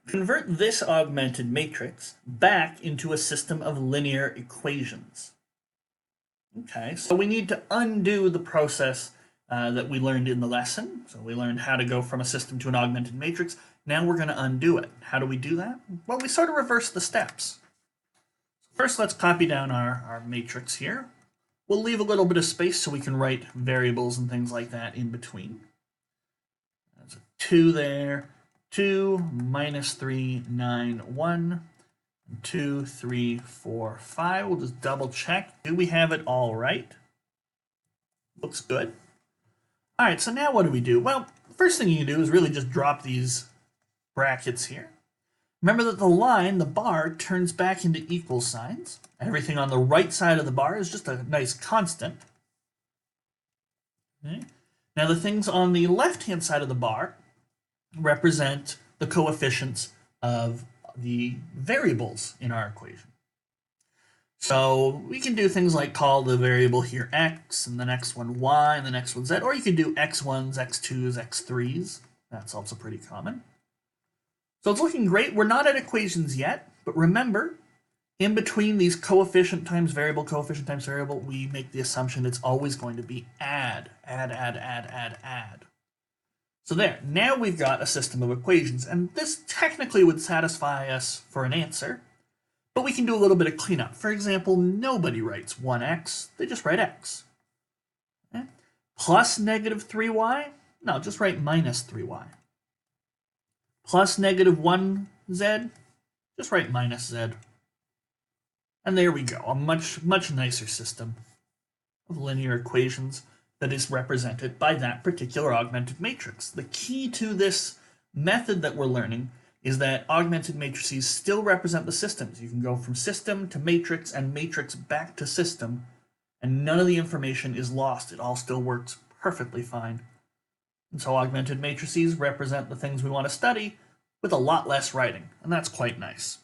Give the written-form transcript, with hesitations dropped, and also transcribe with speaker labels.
Speaker 1: Convert this augmented matrix back into a system of linear equations. Okay, so we need to undo the process that we learned in the lesson. So we learned how to go from a system to an augmented matrix. Now we're going to undo it. How do we do that? Well, we sort of reverse the steps. First, let's copy down our matrix here. We'll leave a little bit of space so we can write variables and things like that in between. There's a 2 there, 2, minus 3, 9, 1, 2, 3, 4, 5. We'll just double check. Do we have it all right? Looks good. All right, so now what do we do? Well, the first thing you can do is really just drop these brackets here. Remember that the line, the bar, turns back into equal signs. Everything on the right side of the bar is just a nice constant. Okay. Now the things on the left-hand side of the bar represent the coefficients of the variables in our equation. So we can do things like call the variable here x, and the next one y, and the next one z, or you could do x1s, x2s, x3s. That's also pretty common. So it's looking great. We're not at equations yet, but remember, in between these coefficient times variable, we make the assumption it's always going to be add. So there, now we've got a system of equations, and this technically would satisfy us for an answer, but we can do a little bit of cleanup. For example, nobody writes 1x, they just write x. Okay? Plus negative 3y? No, just write minus 3y. Plus negative 1z? Just write minus z. And there we go, a much nicer system of linear equations that is represented by that particular augmented matrix. The key to this method that we're learning is that augmented matrices still represent the systems. You can go from system to matrix and matrix back to system, and none of the information is lost. It all still works perfectly fine. And so augmented matrices represent the things we want to study with a lot less writing, and that's quite nice.